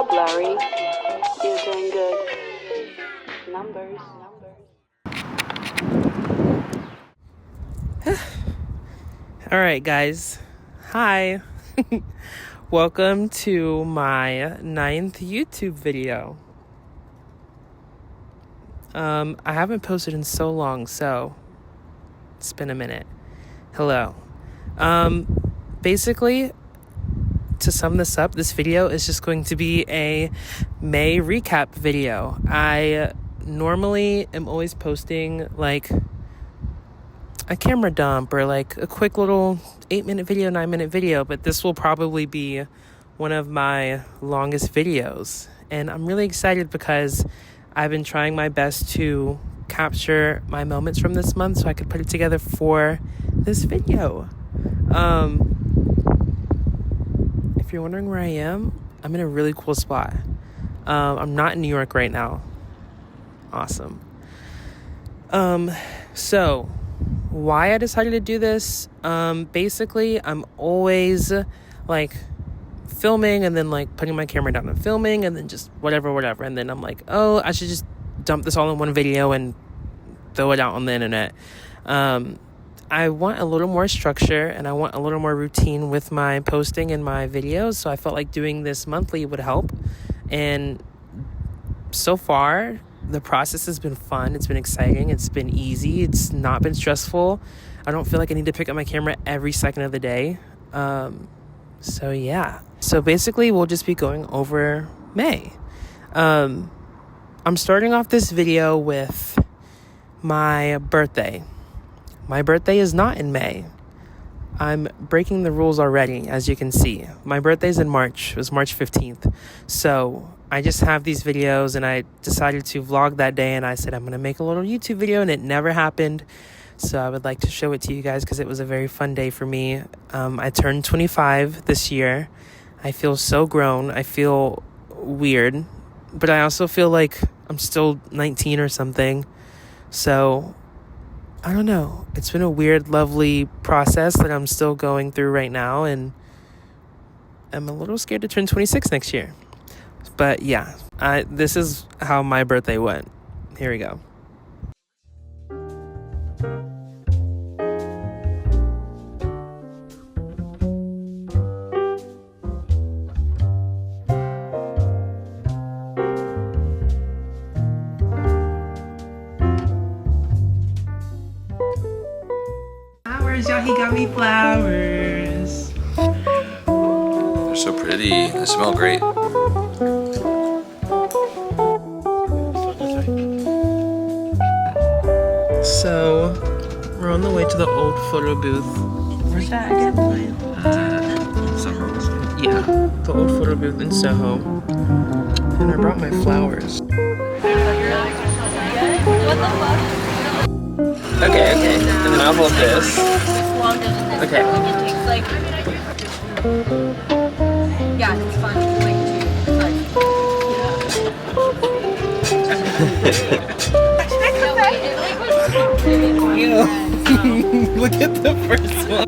up, Larry? You're doing good. Numbers. All right, guys. Hi. Welcome to my 9th YouTube video. I haven't posted in so long, so it's been a minute. Hello. Basically, to sum this up, this video is just going to be a May recap video. I normally am always posting like a camera dump or like a quick little 8-minute video, 9-minute video, but this will probably be one of my longest videos. And I'm really excited because I've been trying my best to capture my moments from this month so I could put it together for this video. If you're wondering where I am, I'm in a really cool spot. I'm not in New York right now. Awesome. So why I decided to do this, basically I'm always like filming and then like putting my camera down and filming and then just whatever, and then I'm like, oh, I should just dump this all in one video and throw it out on the internet. I want a little more structure and I want a little more routine with my posting and my videos, so I felt like doing this monthly would help. And so far the process has been fun. It's been exciting. It's been easy. It's not been stressful. I don't feel like I need to pick up my camera every second of the day. So yeah. So basically we'll just be going over May. I'm starting off this video with my birthday. My birthday is not in May. I'm breaking the rules already, as you can see. My birthday's in March. It was March 15th. So I just have these videos and I decided to vlog that day and I said I'm going to make a little YouTube video and it never happened. So I would like to show it to you guys because it was a very fun day for me. I turned 25 this year. I feel so grown. I feel weird, but I also feel like I'm still 19 or something. So I don't know. It's been a weird, lovely process that I'm still going through right now, and I'm a little scared to turn 26 next year. But yeah, this is how my birthday went. Here we go. Flowers, y'all, he got me flowers. They're so pretty. They smell great. So, we're on the way to the old photo booth. Where's that again? Soho. Yeah, the old photo booth in Soho. And I brought my flowers. Okay. And then I'll hold this. Okay. Yeah, it's fun. Look at the first one.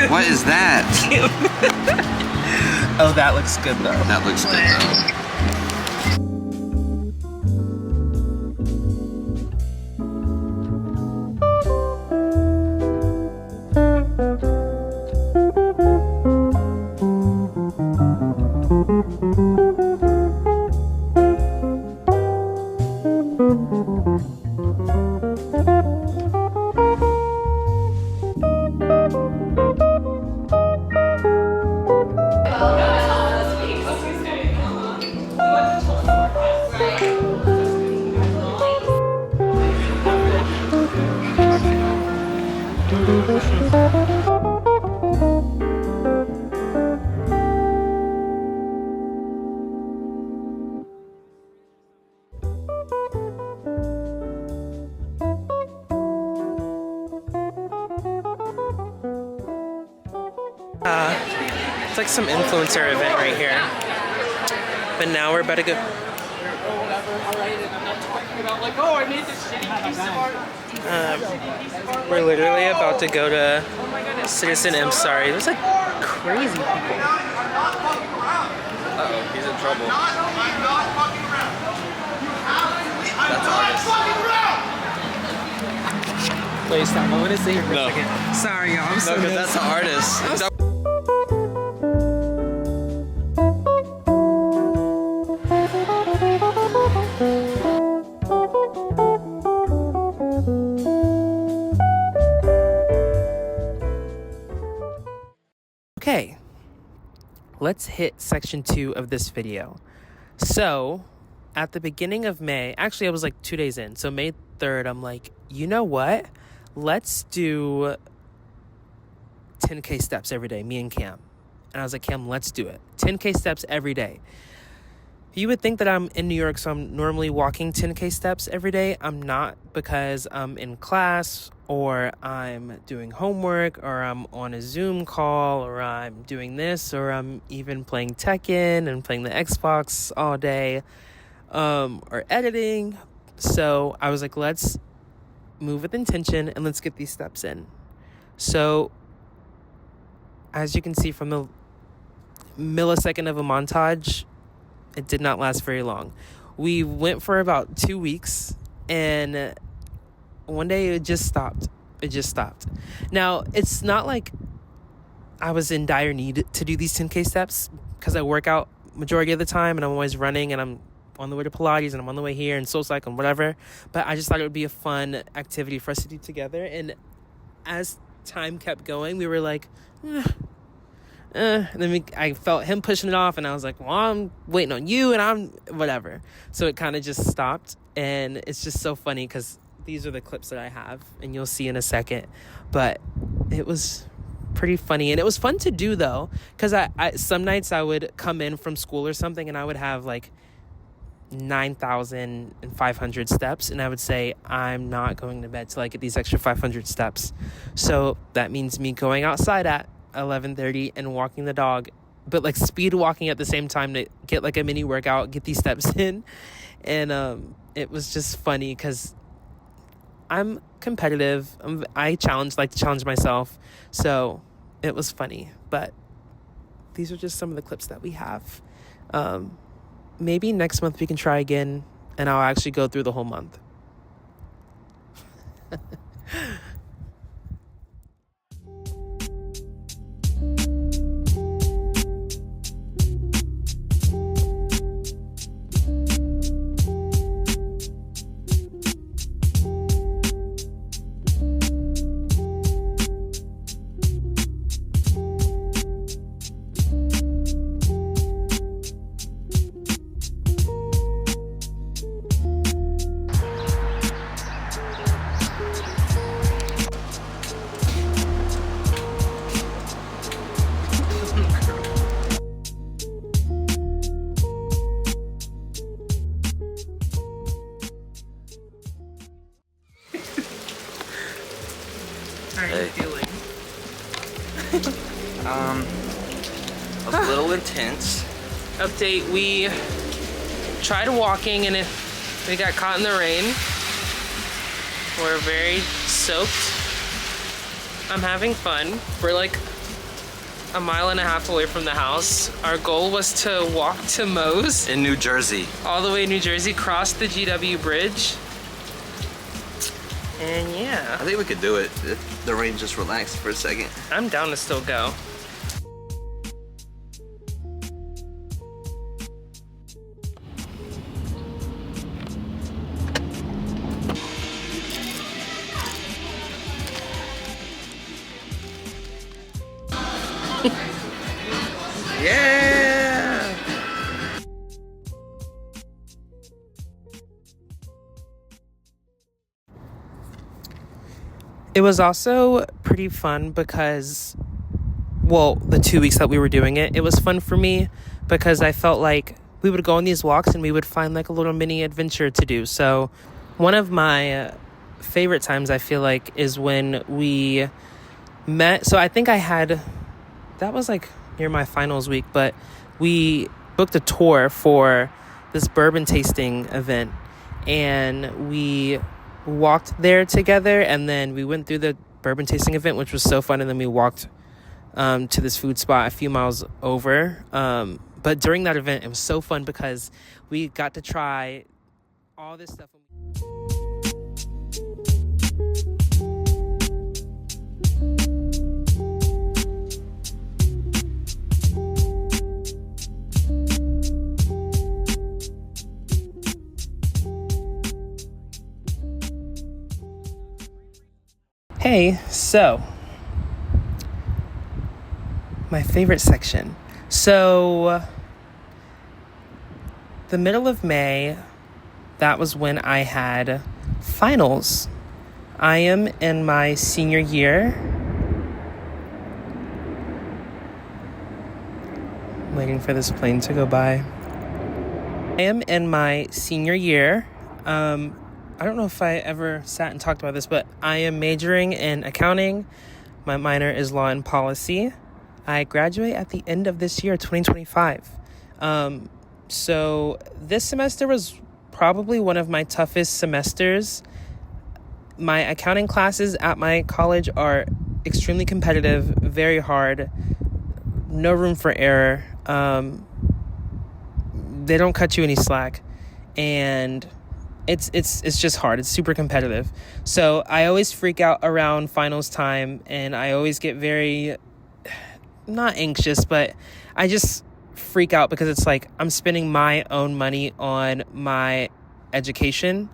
What is that? Oh, that looks good though. That looks good though. It's like some influencer event right here. But now we're about to go. We're literally about to go to Citizen M. Sorry, there's like crazy people. Uh-oh, he's in trouble. That's artist. Wait, stop. I want to say here for No. a second. Sorry, y'all. I'm so No, because that's the artist. Okay, let's hit section 2 of this video. So, at the beginning of May, actually I was like 2 days in, so May 3rd, I'm like, you know what? Let's do 10K steps every day, me and Cam. And I was like, Cam, let's do it. 10K steps every day. You would think that I'm in New York, so I'm normally walking 10K steps every day. I'm not, because I'm in class, or I'm doing homework, or I'm on a Zoom call, or I'm doing this, or I'm even playing Tekken and playing the Xbox all day, or editing. So I was like, let's move with intention and let's get these steps in. So as you can see from the millisecond of a montage, it did not last very long. We went for about 2 weeks, and one day it just stopped. It just stopped. Now, it's not like I was in dire need to do these 10K steps, because I work out majority of the time, and I'm always running, and I'm on the way to Pilates, and I'm on the way here, and Soul Cycle, and whatever. But I just thought it would be a fun activity for us to do together. And as time kept going, we were like, and then I felt him pushing it off, and I was like, well, I'm waiting on you, and I'm whatever. So it kind of just stopped, and it's just so funny because these are the clips that I have, and you'll see in a second. But it was pretty funny, and it was fun to do, though, because I some nights I would come in from school or something, and I would have like 9,500 steps, and I would say, I'm not going to bed till I get these extra 500 steps. So that means me going outside at 11:30 and walking the dog, but like speed walking at the same time to get like a mini workout, get these steps in. And it was just funny because I'm competitive. I like to challenge myself, so it was funny. But these are just some of the clips that we have. Maybe next month we can try again, and I'll actually go through the whole month. How are you feeling? A little intense. Update, we tried walking and we got caught in the rain. We're very soaked. I'm having fun. We're like a mile and a half away from the house. Our goal was to walk to Moe's. In New Jersey. All the way in New Jersey, cross the GW Bridge. And yeah. I think we could do it if the rain just relaxed for a second. I'm down to still go. Yeah! It was also pretty fun because, well, the 2 weeks that we were doing it, it was fun for me because I felt like we would go on these walks and we would find like a little mini adventure to do. So one of my favorite times, I feel like, is when we met. So I think that was like near my finals week, but we booked a tour for this bourbon tasting event, and we walked there together, and then we went through the bourbon tasting event, which was so fun, and then we walked to this food spot a few miles over. But during that event, it was so fun because we got to try all this stuff. Hey, so my favorite section. So the middle of May, that was when I had finals. I am in my senior year. I'm waiting for this plane to go by. I am in my senior year. I don't know if I ever sat and talked about this, but I am majoring in accounting. My minor is law and policy. I graduate at the end of this year, 2025. So this semester was probably one of my toughest semesters. My accounting classes at my college are extremely competitive, very hard, no room for error. They don't cut you any slack, and it's just hard. It's super competitive. So I always freak out around finals time, and I always get very, not anxious, but I just freak out because it's like I'm spending my own money on my education,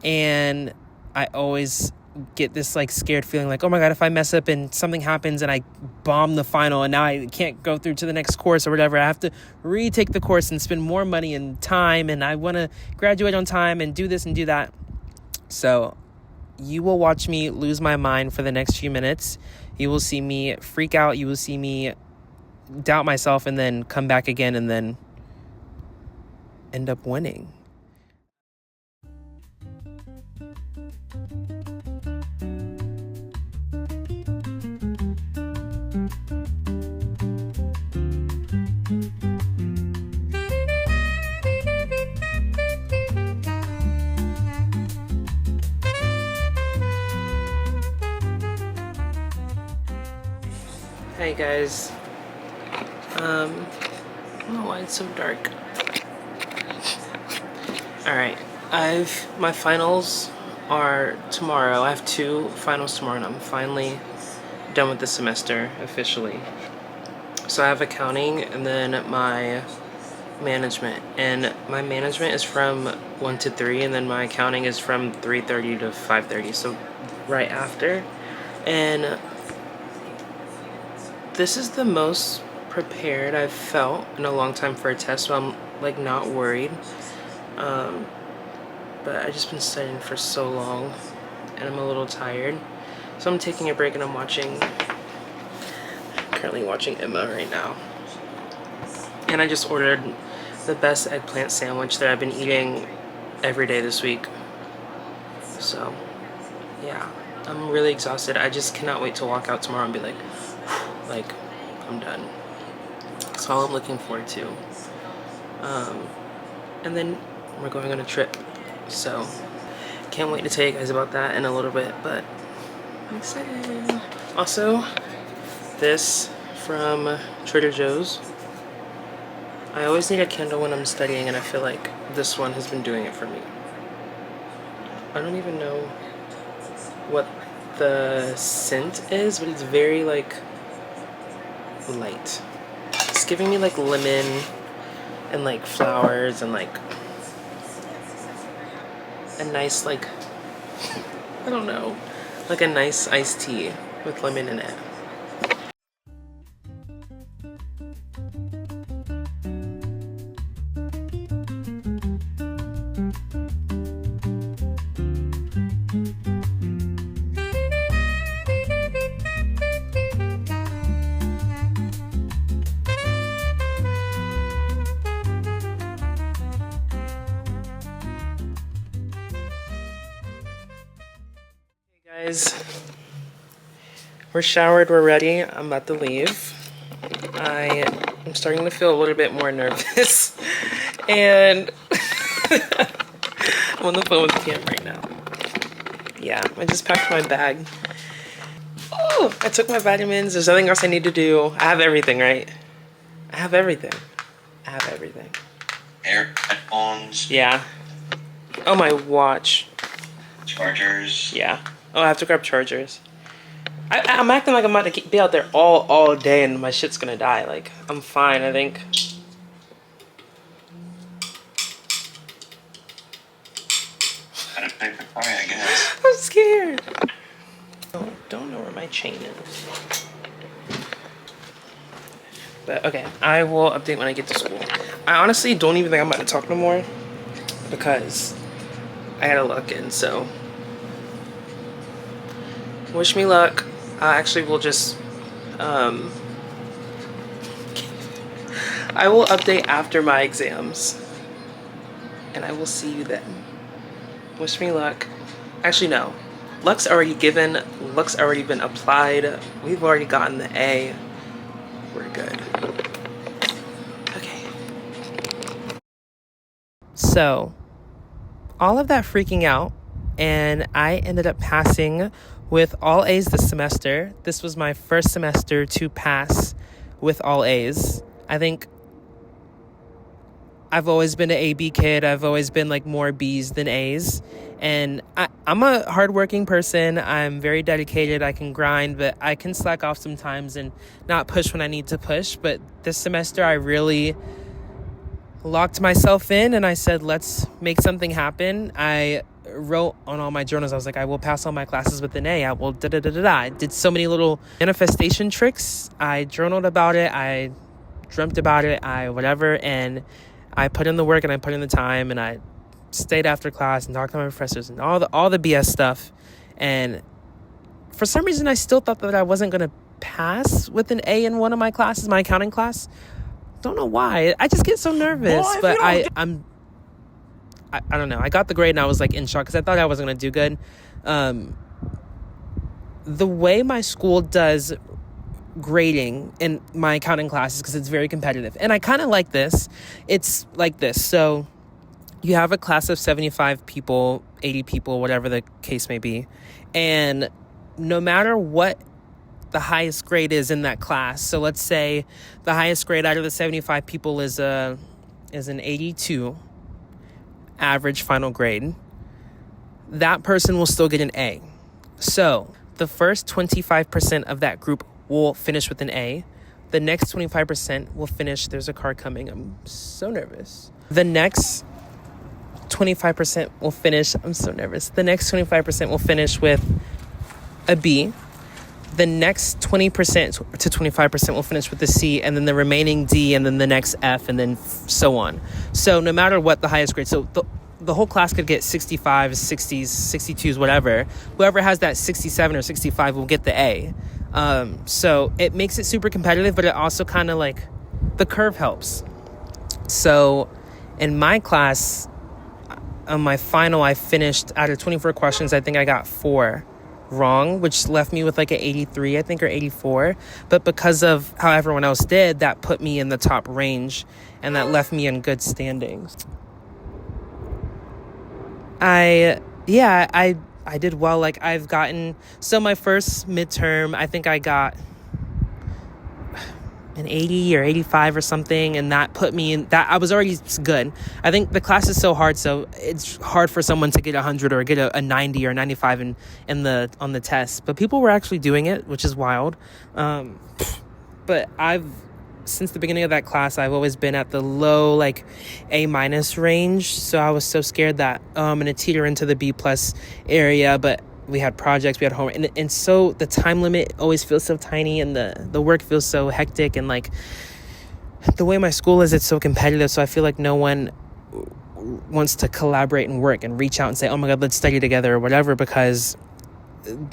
and I always get this like scared feeling like, oh my God, if I mess up and something happens and I bomb the final and now I can't go through to the next course or whatever, I have to retake the course and spend more money and time, and I want to graduate on time and do this and do that. So you will watch me lose my mind for the next few minutes. You will see me freak out. You will see me doubt myself and then come back again and then end up winning. Hey guys, I don't know why it's so dark. Alright, my finals are tomorrow. I have 2 finals tomorrow, and I'm finally done with the semester officially. So I have accounting and then my management, and my management is from 1 to 3, and then my accounting is from 3:30 to 5:30, so right after. And this is the most prepared I've felt in a long time for a test, so I'm like not worried. But I've just been studying for so long and I'm a little tired. So I'm taking a break and I'm currently watching Emma right now. And I just ordered the best eggplant sandwich that I've been eating every day this week. So yeah, I'm really exhausted. I just cannot wait to walk out tomorrow and be like, I'm done. That's all I'm looking forward to. And then we're going on a trip, so can't wait to tell you guys about that in a little bit, but I'm excited. Also, this from Trader Joe's. I always need a candle when I'm studying, and I feel like this one has been doing it for me. I don't even know what the scent is, but it's very like light. It's giving me like lemon and like flowers and like a nice like, I don't know, like a nice iced tea with lemon in it. Guys, we're showered, we're ready. I'm about to leave. I am starting to feel a little bit more nervous. And I'm on the phone with Cam right now. Yeah, I just packed my bag. Oh, I took my vitamins. There's nothing else I need to do. I have everything, right? I have everything. Headphones. Yeah. Oh, my watch. Chargers. Yeah. Oh, I have to grab chargers. I'm acting like I'm about to be out there all day and my shit's gonna die. Like, I'm fine, I think. Gotta pick the car, I guess. I'm scared. Don't know where my chain is. But okay, I will update when I get to school. I honestly don't even think I'm about to talk no more because I gotta look in, so wish me luck. I actually will just I will update after my exams and I will see you then. Wish me luck. Actually, no. Luck's already given. Luck's already been applied. We've already gotten the A. We're good. Okay. So, all of that freaking out, and I ended up passing with all A's this semester. This was my first semester to pass with all A's. I think I've always been an A-B kid. I've always been like more B's than A's. And I'm a hardworking person. I'm very dedicated. I can grind, but I can slack off sometimes and not push when I need to push. But this semester I really locked myself in and I said, let's make something happen. I wrote on all my journals, I was like, I will pass all my classes with an A. I will da-da-da-da-da. I did so many little manifestation tricks. I journaled about it. I dreamt about it. I whatever. And I put in the work and I put in the time and I stayed after class and talked to my professors and all the BS stuff. And for some reason, I still thought that I wasn't going to pass with an A in one of my classes, my accounting class. Don't know why. I just get so nervous. Boy, but I don't know. I got the grade and I was like in shock because I thought I wasn't going to do good. The way my school does grading in my accounting classes, because it's very competitive, and I kind of like this. It's like this. So you have a class of 75 people, 80 people, whatever the case may be. And no matter what the highest grade is in that class, so let's say the highest grade out of the 75 people is an 82 average final grade, that person will still get an A. So the first 25% of that group will finish with an A. The next 25% will finish. There's a car coming. I'm so nervous. The next 25% will finish. I'm so nervous. The next 25% will finish with a B. The next 20% to 25% will finish with the C, and then the remaining D, and then the next F, and then so on. So no matter what the highest grade, so the whole class could get 65s, 60s, 62s, whatever. Whoever has that 67 or 65 will get the A. So it makes it super competitive, but it also kind of like the curve helps. So in my class, on my final, I finished out of 24 questions. I think I got 4 wrong, which left me with like an 83, I think, or 84. But because of how everyone else did, that put me in the top range and that left me in good standings. I did well. Like I've gotten, so my first midterm, I think I got an 80 or 85 or something, and that put me in that I was already good. I think the class is so hard, so it's hard for someone to get 100 or get a 90 or 95 on the test, but people were actually doing it, which is wild. But since the beginning of that class, I've always been at the low, like A- range, so I was so scared that I'm gonna teeter into the B+ area. But we had projects, we had homework, and so the time limit always feels so tiny, and the work feels so hectic, and like the way my school is, it's so competitive, so I feel like no one wants to collaborate and work and reach out and say, oh my god, let's study together or whatever, because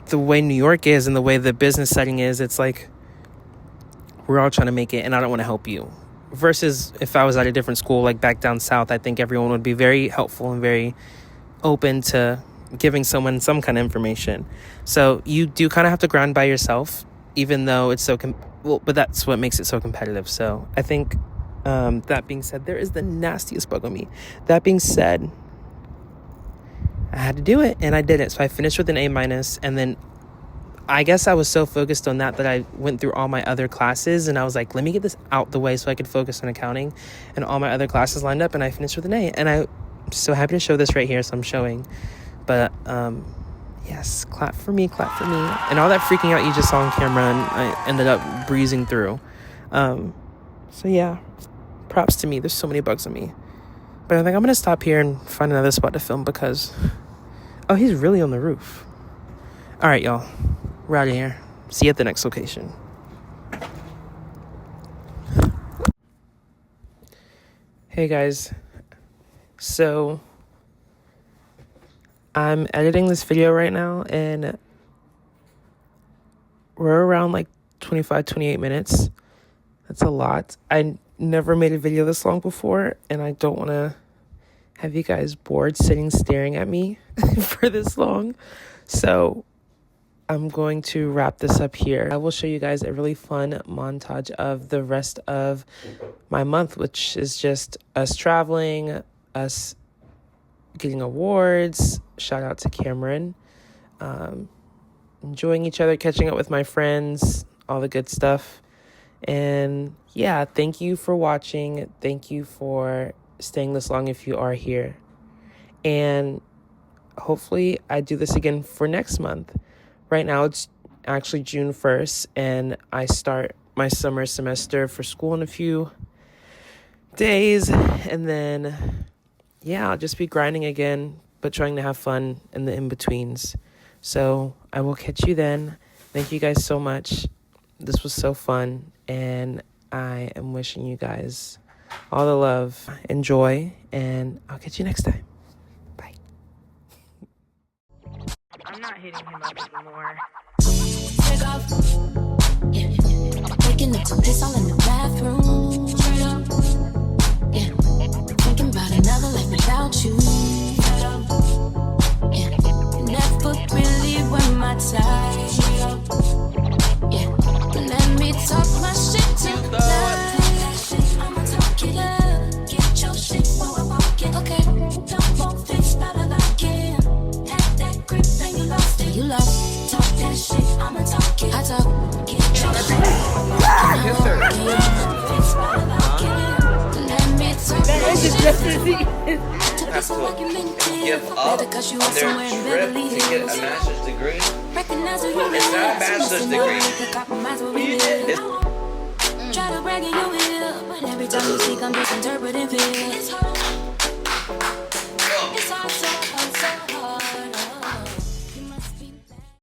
the way New York is and the way the business setting is, it's like we're all trying to make it and I don't want to help you. Versus if I was at a different school, like back down south, I think everyone would be very helpful and very open to giving someone some kind of information. So you do kind of have to grind by yourself. even though it's so but that's what makes it so competitive. So I think that being said, there is the nastiest bug on me. That being said, I had to do it, and I did it. So I finished with an A-, and then I guess I was so focused on that I went through all my other classes, and I was like, let me get this out the way so I could focus on accounting, and all my other classes lined up, and I finished with an A. And I'm so happy to show this right here, so I'm showing. But yes, clap for me. And all that freaking out you just saw on camera, and I ended up breezing through. So yeah, props to me. There's so many bugs on me. But I think I'm going to stop here and find another spot to film because... Oh, he's really on the roof. All right, y'all. We're out of here. See you at the next location. Hey, guys. So, I'm editing this video right now, and we're around like 25, 28 minutes. That's a lot. I never made a video this long before, and I don't want to have you guys bored sitting staring at me for this long. So I'm going to wrap this up here. I will show you guys a really fun montage of the rest of my month, which is just us traveling, us getting awards. Shout out to Cameron. Enjoying each other, catching up with my friends, all the good stuff. And yeah, thank you for watching. Thank you for staying this long if you are here. And hopefully I do this again for next month. Right now it's actually June 1st, and I start my summer semester for school in a few days. And then, yeah, I'll just be grinding again, but trying to have fun in the in-betweens. So I will catch you then. Thank you guys so much. This was so fun, and I am wishing you guys all the love, enjoy, and I'll catch you next time. Bye. I'm not hitting him up anymore. Take off. Yeah. Taking the piss all in the bathroom. Straight up. Yeah. Thinking about another life without you. Straight up. Yeah. You never really were my type. Straight up. Yeah. Let me talk my shit tonight. I'ma talk it up. Get your shit while I walk it. Okay. Don't want this, but I like it. Had that grip and you lost it. You lost. Talk that shit. I'ma talk it. I talk. Get your shit. Yes, sir. Let me talk my shit. Have to give up on their trip to get a master's degree. It's not a master's degree. It's Try to brag in your ear, but every time you speak, I'm just interpreting fear.